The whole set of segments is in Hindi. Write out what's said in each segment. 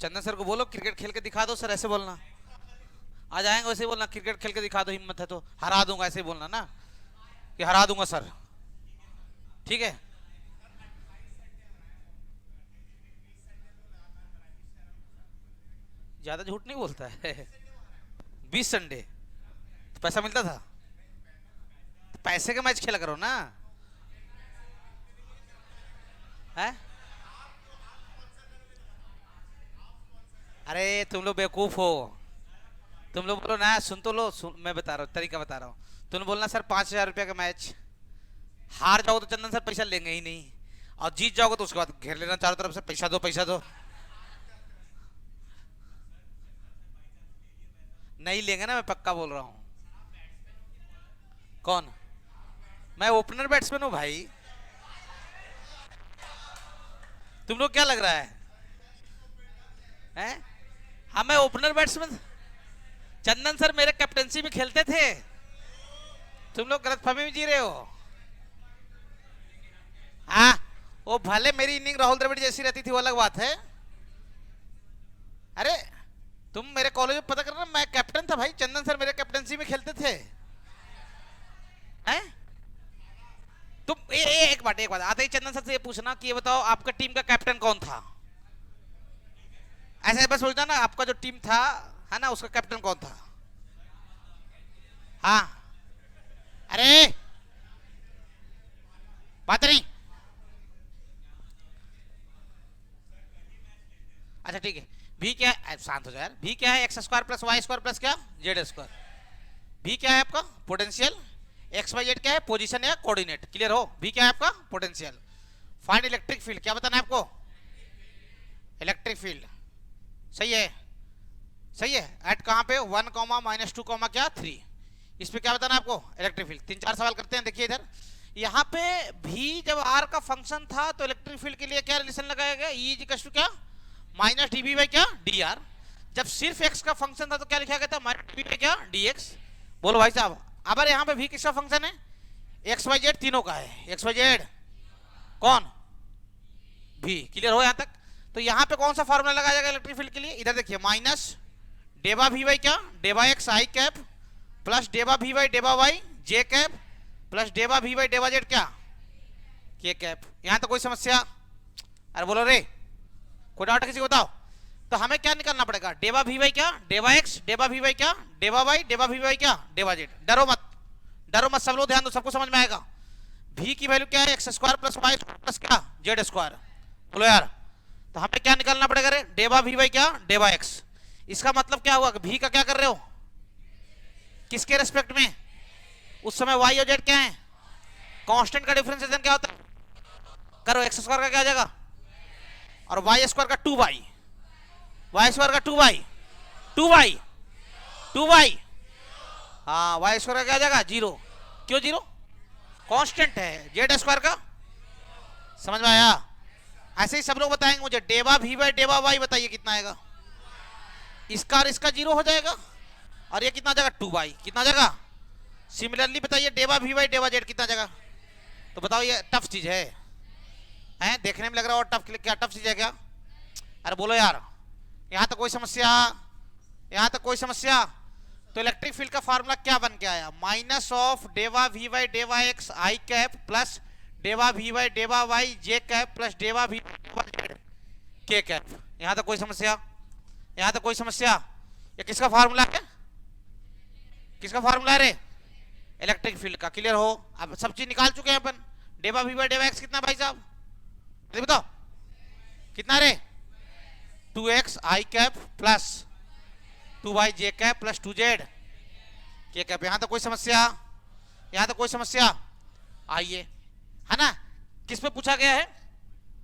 चंदन सर को बोलो क्रिकेट खेल के दिखा दो सर, ऐसे बोलना। आ जाएंगे वैसे बोलना, क्रिकेट खेल के दिखा दो, हिम्मत है तो हरा दूंगा, ऐसे बोलना ना कि हरा दूंगा सर, ठीक है। ज्यादा झूठ नहीं बोलता है। 20 संडे तो पैसा मिलता था, तो पैसे का मैच खेला करो ना है। अरे तुम लोग बेवकूफ हो, तुम लोग बोलो ना, सुन तो लो, मैं बता रहा हूँ, तरीका बता रहा हूँ। तुम बोलना सर 5,000 रुपया का मैच, हार जाओ तो चंदन सर पैसा लेंगे ही नहीं, और जीत जाओगे तो उसके बाद घेर लेना चारों तरफ से, पैसा दो पैसा दो। नहीं लेंगे ना, मैं पक्का बोल रहा हूँ। कौन? मैं ओपनर बैट्समैन हूँ भाई। तुम लोग क्या लग रहा है हैं? हाँ मैं ओपनर बैट्समैन, चंदन सर मेरे कैप्टनसी में खेलते थे। तुम लोग गलतफहमी में जी रहे हो। हाँ वो भले मेरी इनिंग राहुल द्रविड़ जैसी रहती थी वो अलग बात है। अरे तुम मेरे कॉलेज में पता करना, मैं कैप्टन था भाई, चंदन सर मेरे कैप्टनसी में खेलते थे हैं? तुम एक बात आते ही चंदन सर से ये पूछना कि ये बताओ आपका टीम का कैप्टन कौन था। ऐसे बस सोचना ना, आपका जो टीम था है ना, उसका कैप्टन कौन था। हाँ अरे बात नहीं। अच्छा ठीक है, भी क्या है, शांत हो जाए यार। भी क्या है, x square plus y square plus क्या, जेड स्क्वायर। भी क्या है आपका पोटेंशियल, एक्स वाई जेड क्या है, पोजीशन या कोऑर्डिनेट। क्लियर हो? भी क्या है आपका पोटेंशियल। फाइंड इलेक्ट्रिक फील्ड, क्या बताना है आपको, इलेक्ट्रिक फील्ड। सही है, सही है। एट कहां पे, 1 -2 क्या 3, इस पे क्या बताना है आपको, इलेक्ट्रिक फील्ड। 3-4 सवाल करते हैं। देखिए इधर यहाँ पे भी जब आर का फंक्शन था तो इलेक्ट्रिक फील्ड के लिए क्या रिलेशन लगाया गया, ई इज इक्वल टू क्या माइनस डी बी बाई क्या डी आर। जब सिर्फ एक्स का फंक्शन था तो क्या लिखा गया था, माइनस डी बी बाई क्या डी एक्स। बोलो भाई साहब। अब यहाँ पे भी किसका फंक्शन है, एक्स वाई जेड तीनों का है। एक्स वाई जेड कौन, भी। क्लियर हो यहाँ तक? तो यहाँ पे कौन सा फॉर्मूला लगाया जाएगा इलेक्ट्रिक फील्ड के लिए, इधर देखिए, माइनस डेबा वी बाई क्या डेबा एक्स आई कैप प्लस डेबा वी बाई डेबा वाई जे कैप प्लस डेबा वी बाई डेबा जेड क्या के कैप। यहाँ तो कोई समस्या, अरे बोलो रे, कोई डाउट किसी को बताओ। तो हमें क्या निकालना पड़ेगा, डेबा वी बाई क्या डेबा एक्स, डेबा वी बाई क्या डेबा वाई, डेबा वी बाई क्या डेबा जेड। डरो मत, डरो मत, सब लोग ध्यान दो, सबको समझ में आएगा। भी की वैल्यू क्या है, x square plus y square plus क्या जेड स्क्वायर। बोलो यार, तो हमें क्या निकालना पड़ेगा रे, डेबा वी बाई क्या डेबा एक्स। इसका मतलब क्या हुआ, भी का क्या कर रहे हो, किसके रेस्पेक्ट में, उस समय वाई और जेड क्या है, कांस्टेंट का डिफरेंशिएशन क्या होता है, करो। एक्स स्क्वायर का क्या आ जाएगा, और वाई स्क्वायर का 2y, वाई स्क्वायर का 2y 2y, हाँ वाई स्क्वायर का क्या आ जाएगा 0। क्यों 0, कांस्टेंट है। जेड स्क्वायर का समझ में आया। ऐसे ही सब लोग बताएंगे मुझे, डेबा वी बाई डेबा वाई बताइए कितना आएगा, इसका और इसका 0 हो जाएगा, और ये कितना आ जाएगा 2y, कितना आ जाएगा। सिमिलरली बताइए डेबा वी बाई डेबा जेड कितना आ जाएगा। तो बताओ ये टफ चीज है, हैं देखने में लग रहा है और टफ, क्या टफ चीज है क्या। अरे बोलो यार, यहाँ तो कोई समस्या, यहाँ तो कोई समस्या। तो इलेक्ट्रिक फील्ड का फार्मूला क्या बन के आया, माइनस ऑफ डेबा वी बाई डेबा एक्स आई कैप प्लस डेबा वी बाई डेबा वाई जे कैप प्लस डेबा वी जेड के कैप। यहाँ तो कोई समस्या, यहाँ तो कोई समस्या। ये किसका फार्मूला है, किसका फार्मूला है रे, इलेक्ट्रिक फील्ड का। क्लियर हो? अब सब चीज निकाल चुके हैं अपन। डेबा वी बाई डेबा एक्स कितना भाई साहब, बताओ कितना रे, 2x आई कैप प्लस 2y जे कैप प्लस 2z के कैप। यहां तो कोई समस्या, यहां तो कोई समस्या। आइए, है ना, किस पे पूछा गया है,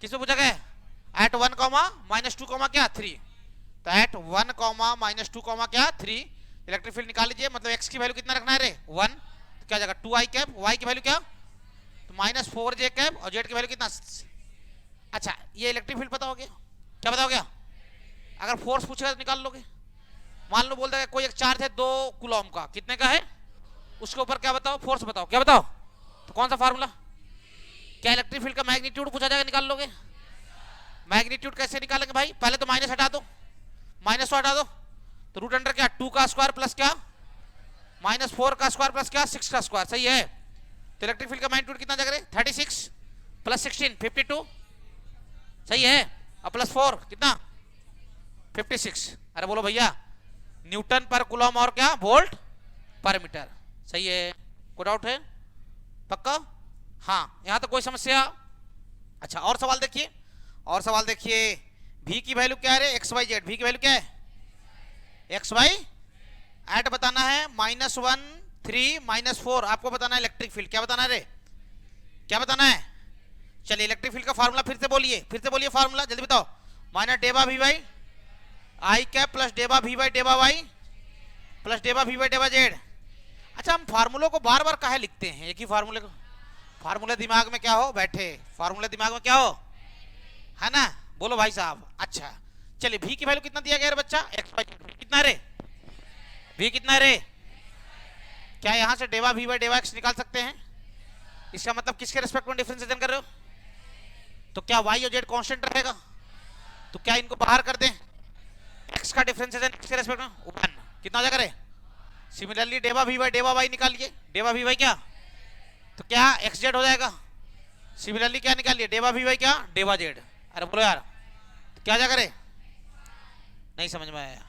किस पे पूछा गया है, एट 1 -2 क्या 3। तो एट 1 -2 क्या 3 इलेक्ट्रिक फील्ड निकाल लीजिए। मतलब x की वैल्यू कितना रखना है रे 1, तो क्या जाएगा 2i कैप, y की वैल्यू क्या तो -4j कैप, और z की वैल्यू कितना। अच्छा ये इलेक्ट्रिक फील्ड पता हो गया, क्या पता हो गया। अगर फोर्स पूछेगा तो निकाल लोगे। मान लो बोल देगा कोई एक चार्ज है 2 कूलम का, कितने का है, उसके ऊपर क्या बताओ, फोर्स बताओ, क्या बताओ। तो कौन सा फार्मूला, क्या इलेक्ट्रिक फील्ड का मैग्नीट्यूड पूछा जाएगा, निकाल लोगे। मैग्नीट्यूड कैसे निकालेंगे भाई, पहले तो माइनस हटा दो, माइनस हटा दो तो रूट अंडर क्या 2 का स्क्वायर प्लस क्या -4 का स्क्वायर प्लस क्या 6 का स्क्वायर, सही है। तो इलेक्ट्रिक फील्ड का मैग्नीट्यूड कितना जगह 36 प्लस 16 52, सही है। और प्लस 4 कितना 56। अरे बोलो भैया न्यूटन पर कूलम और क्या वोल्ट पर मीटर, सही है। कोई डाउट है पक्का? हाँ यहां तो कोई समस्या। अच्छा और सवाल देखिए, और सवाल देखिए। v की वैल्यू क्या है रे एक्स वाई जेड, v की वैल्यू क्या है एक्स वाई एट बताना है -1 3 -4 आपको बताना है इलेक्ट्रिक फील्ड, क्या बताना है रे क्या बताना है। चलिए इलेक्ट्रिक फील्ड का फार्मूला फिर से बोलिए फार्मूला जल्दी बताओ। माइनस डेबा V by I cap plus डेबा वी बाई डेबा वाई प्लस डेबा वी बाई डेबा जेड। अच्छा हम फार्मूलों को बार बार काहे लिखते हैं, एक ही फार्मूले को। फार्मूले दिमाग में क्या हो बैठे, फार्मूले दिमाग में क्या हो है ना, बोलो भाई साहब। अच्छा चलिए v की वैल्यू कितना दिया गया रे बच्चा एक्स वाई कितना रे v कितना रे, क्या यहां से डेबा v बाई डेबा x निकाल सकते हैं। इसका मतलब किसके रेस्पेक्ट में डिफरेंशिएशन कर रहे हो, तो क्या y और z कांस्टेंट रहेगा, तो क्या इनको बाहर कर दें, x का डिफरेंशिएशन किसके रेस्पेक्ट में 1 कितना हो जाएगा रे। सिमिलरली डेबा v बाई डेबा y निकालिए, डेबा v बाई क्या तो क्या एक्स जेड हो जाएगा। सिमिलरली क्या निकालिए डेबा v बाई क्या डेबा जेड। अरे बोलो यार तो क्या जाएगा रे, नहीं समझ में आया,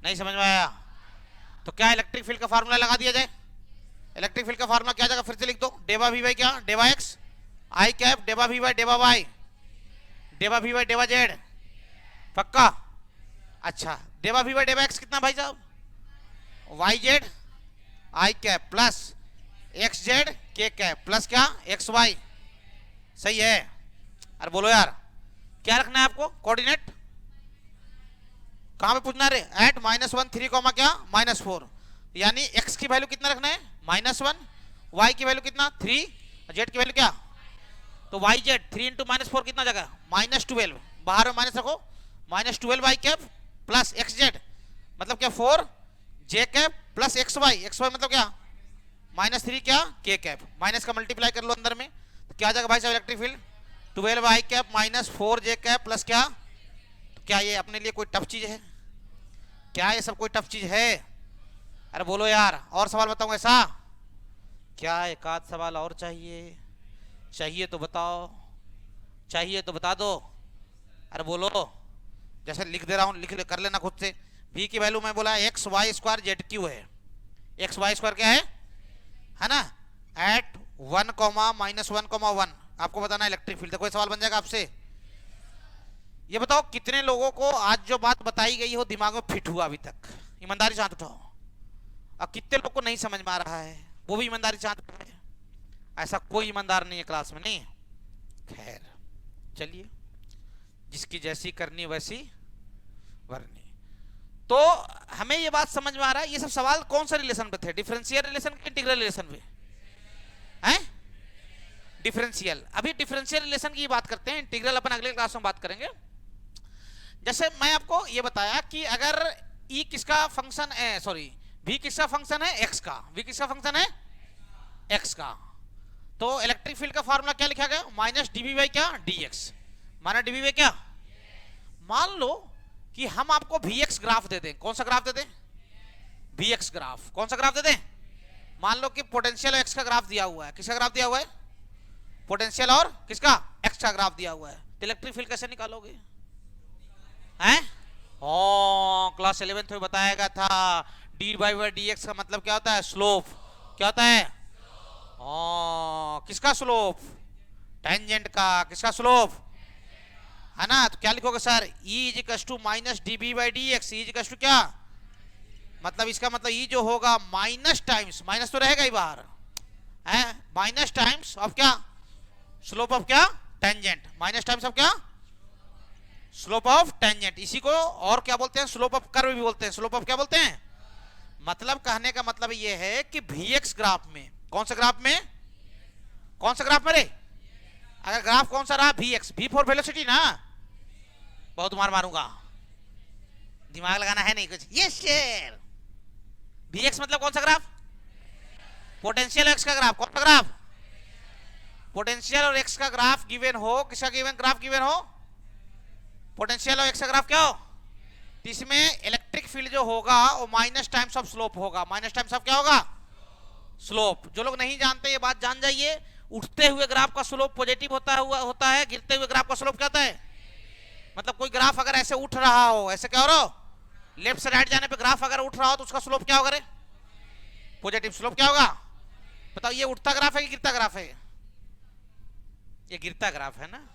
नहीं समझ में आया। तो क्या इलेक्ट्रिक फील्ड का फार्मूला लगा दिया जाए। इलेक्ट्रिक फील्ड का फार्मूला क्या जाएगा फिर से लिख दो, डेबा वी बाई क्या डेबा एक्स आई कैप डेबा वी बाई डेबा वाई डेबा वी बाई डेबा जेड, पक्का। अच्छा डेबा वी बाई डेबा एक्स कितना भाई साहब y z i cap plus x z k cap plus क्या एक्स वाई, सही है। अरे बोलो यार क्या रखना है आपको कोऑर्डिनेट, कहां पे पूछना रे एट -1 3 क्या -4, यानी x की वैल्यू कितना रखना है -1, y की वैल्यू कितना 3, z की वैल्यू क्या तो y z 3 इंटू -4 कितना जगह -12, बाहर में माइनस रखो -12 y cap plus x z मतलब क्या 4 j cap plus x y मतलब क्या -3 क्या k कैप, माइनस का मल्टीप्लाई कर लो अंदर में तो क्या जाएगा भाई साहब electric field 12 y cap -4 j cap plus क्या, तो क्या ये अपने लिए कोई टफ चीज है, क्या ये सब कोई टफ चीज है। अरे बोलो यार और सवाल बताऊं ऐसा, क्या एक आध सवाल और चाहिए, चाहिए तो बताओ, चाहिए तो बता दो। अरे बोलो जैसे लिख दे रहा हूं लिख कर लेना खुद से। v की वैल्यू मैं बोला x y square z q है, एक्स वाई स्क्वायर क्या है ना एट 1 -1 आपको बताना इलेक्ट्रिक फील्ड। कोई सवाल बन जाएगा आपसे, ये बताओ कितने लोगों को आज जो बात बताई गई हो दिमाग में फिट हुआ अभी तक, ईमानदारी से हाथ उठाओ। और कितने लोग को नहीं समझ में आ रहा है वो भी ईमानदारी से हाथ उठाए। ऐसा कोई ईमानदार नहीं है क्लास में, नहीं। खैर चलिए जिसकी जैसी करनी वैसी वरनी। तो हमें ये बात समझ में आ रहा है ये सब सवाल कौन सा रिलेशन पे थे, डिफरेंशियल रिलेशन के इंटीग्रल रिलेशन पे हैं, डिफरेंशियल। अभी डिफरेंशियल रिलेशन की बात करते हैं, इंटीग्रल अपन अगले क्लास में बात करेंगे। जैसे मैं आपको ये बताया कि अगर e किसका फंक्शन है, सॉरी v किसका फंक्शन है x का, v किसका फंक्शन है x का, तो इलेक्ट्रिक फील्ड का फार्मूला क्या लिखा गया -dv बाई क्या dx -dv बाई क्या। मान लो कि हम आपको vx ग्राफ दे दें, कौन सा ग्राफ दे दें vx ग्राफ, कौन सा ग्राफ दे दें। मान लो कि पोटेंशियल x का ग्राफ दिया हुआ है, किसका ग्राफ दिया हुआ है पोटेंशियल और किसका x का ग्राफ दिया हुआ है, तो इलेक्ट्रिक फील्ड कैसे निकालोगे हैं। क्लास 11th में बताया गया था डी बाई dx का मतलब क्या होता है स्लोप, क्या होता है किसका स्लोप टेंजेंट का, किसका स्लोप है ना। तो क्या लिखोगे sir e is -db by dx, e is क्या मतलब इसका मतलब e जो होगा माइनस टाइम्स, माइनस तो रहेगा ही बाहर है, माइनस टाइम्स ऑफ क्या स्लोप ऑफ क्या टेंजेंट, माइनस टाइम्स ऑफ क्या स्लोप ऑफ टेंजेंट। इसी को और क्या बोलते हैं स्लोप ऑफ कर्व भी बोलते हैं, स्लोप ऑफ क्या बोलते हैं। मतलब कहने का मतलब ये है कि vx ग्राफ में, कौन सा ग्राफ में, कौन सा ग्राफ में रे, अगर ग्राफ कौन सा रहा vx, v फॉर वेलोसिटी ना, बहुत मार मारूंगा, दिमाग लगाना है नहीं कुछ। यस सर vx मतलब कौन सा ग्राफ पोटेंशियल x का ग्राफ, कौन सा ग्राफ पोटेंशियल और x का ग्राफ गिवन हो, किसका गिवन ग्राफ गिवन हो पोटेंशियल और x का ग्राफ क्या हो तो इसमें इलेक्ट्रिक फील्ड जो होगा वो माइनस टाइम्स ऑफ स्लोप होगा। माइनस टाइम्स ऑफ क्या होगा? स्लोप। जो लोग नहीं जानते ये बात जान जाइए, उठते हुए ग्राफ का स्लोप पॉजिटिव होता है, गिरते हुए ग्राफ का स्लोप क्या होता है? मतलब कोई ग्राफ अगर ऐसे उठ रहा हो, ऐसे क्या हो रहा हो, लेफ्ट से राइट जाने पे ग्राफ अगर उठ रहा हो तो उसका स्लोप क्या होगा? पॉजिटिव। स्लोप क्या होगा? बताओ, ये उठता ग्राफ है कि गिरता ग्राफ है? ये गिरता ग्राफ है ना।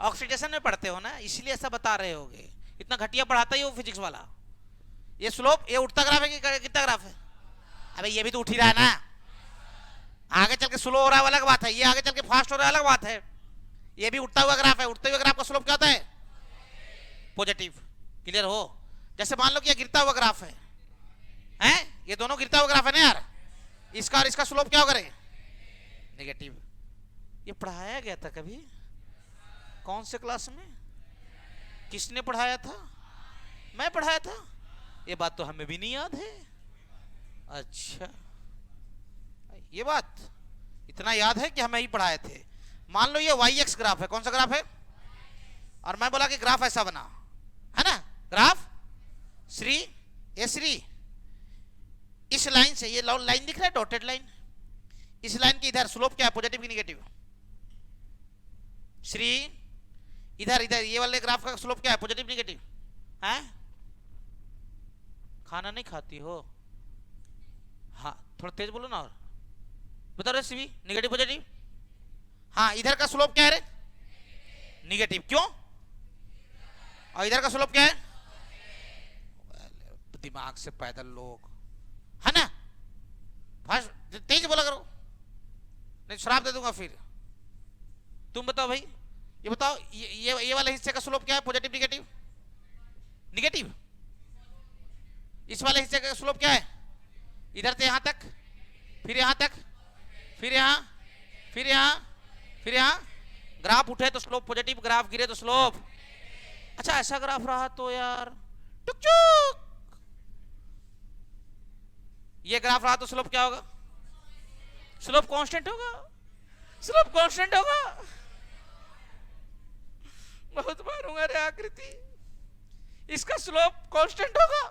ऑक्सीडेशन में पढ़ते हो ना, इसलिए ऐसा बता रहे होगे। इतना घटिया पढ़ाता ही हो फिजिक्स वाला। ये स्लोप, ये उठता ग्राफ है कि गिरता ग्राफ है? अबे ये भी तो उठ ही रहा है ना। आगे चल के स्लो हो रहा है अलग बात है, ये आगे चल के फास्ट हो रहा है अलग बात है। ये भी उठता हुआ ग्राफ है, उठते हुए ग्राफ का स्लोप क्या होता है? पॉजिटिव। क्लियर हो? जैसे मान लो कि ये गिरता हुआ ग्राफ है, हैं? ये दोनों गिरता हुआ ग्राफ है ना यार। इसका और इसका स्लोप क्या होगा? नेगेटिव। ये पढ़ाया गया था कभी? कौन से क्लास में? किसने पढ़ाया था? मैं पढ़ाया था? ये बात तो हमें भी नहीं याद है। अच्छा, ये बात इतना याद है कि हमें ही पढ़ाए थे। मान लो ये वाई एक्स ग्राफ है। कौन सा ग्राफ है? और मैं बोला कि ग्राफ ऐसा बना है ना, ग्राफ श्री ए श्री, इस लाइन से, ये लाइन दिख रहा है डॉटेड लाइन, इस लाइन के इधर स्लोप क्या है? पॉजिटिव की निगेटिव? श्री इधर इधर ये वाले ग्राफ का स्लोप क्या है? Positive negative? हैं? खाना नहीं खाती हो? हाँ, थोड़ा तेज बोलो ना। और बताओ रे सीवी, निगेटिव पॉजिटिव? हाँ, इधर का स्लोप क्या है रे? निगेटिव। क्यों? और इधर का स्लोप क्या है? दिमाग से पैदल लोग है ना, फास्ट तेज बोला करो, नहीं शराब दे दूंगा फिर। तुम बताओ भाई, ये बताओ, ये वाले हिस्से का स्लोप क्या है? Positive negative? निगेटिव। इस वाले हिस्से का स्लोप क्या है? इधर से यहां तक, फिर यहां तक, फिर यहां, फिर यहां, फिर यहां। ग्राफ उठे तो स्लोप पॉजिटिव, ग्राफ गिरे तो स्लोप। अच्छा, ऐसा ग्राफ रहा तो यार टुक चुक, ये ग्राफ रहा तो स्लोप क्या होगा? स्लोप कांस्टेंट होगा। स्लोप कांस्टेंट होगा। बहुत मारूंगा रे आकृति, इसका स्लोप कांस्टेंट होगा।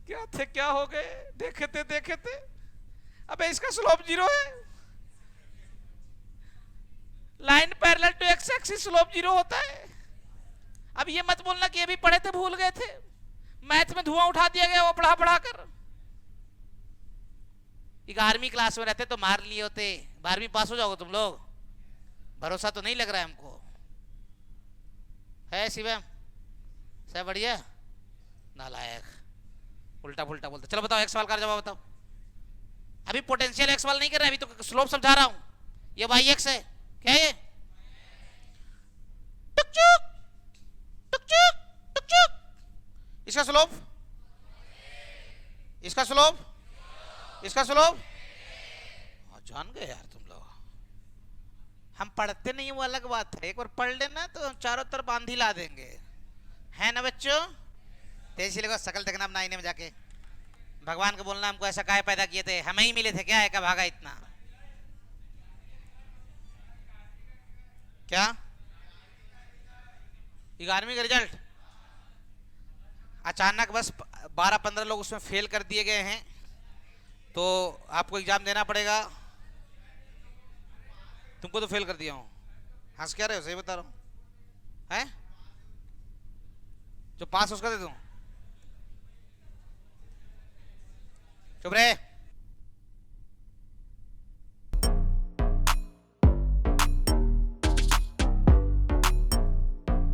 क्या थे क्या हो गए, देखे थे। अबे इसका स्लोप 0 है। Line parallel to x axis slope 0 होता है। अब ये मत बोलना कि ये भी पढ़े थे भूल गए थे, मैथ में धुआं उठा दिया गया वो पढ़ा कर। 11वीं क्लास में रहते तो मार लिए होते, 12वीं पास हो जाओगे तुम लोग। भरोसा तो नहीं लग रहा है हमको, है शिवम? सब बढ़िया? नालायक, उल्टा पुल्टा बोलते। चलो बताओ, एक सवाल का जवाब बताओ। अभी पोटेंशियल एक्स सवाल नहीं कर रहे, अभी तो स्लोप समझा रहा हूं। ये वाई एक्स है, क्या है ये? टुक चुक टुक चुक टुक चुक। इसका स्लोप, इसका स्लोप, इसका स्लोप जान गए यार तुम लोग। हम पढ़ते नहीं वो अलग बात है, एक बार पढ़ लेना तो हम चारों तरफ आंधी ला देंगे, है ना बच्चों? तो इसीलिए शकल देखना अपना आईने में जाके, भगवान को बोलना हमको ऐसा काहे पैदा किए थे, हमें ही मिले थे क्या, है का भागा इतना? क्या 11वीं का रिजल्ट अचानक बस 12-15 लोग उसमें फेल कर दिए गए हैं, तो आपको एग्जाम देना पड़ेगा। तुमको तो फेल कर दिया हूं, हंस क्या रहे हो? सही बता रहा हूं, हैं? जो पास उसका दे दूं? चुप रहे।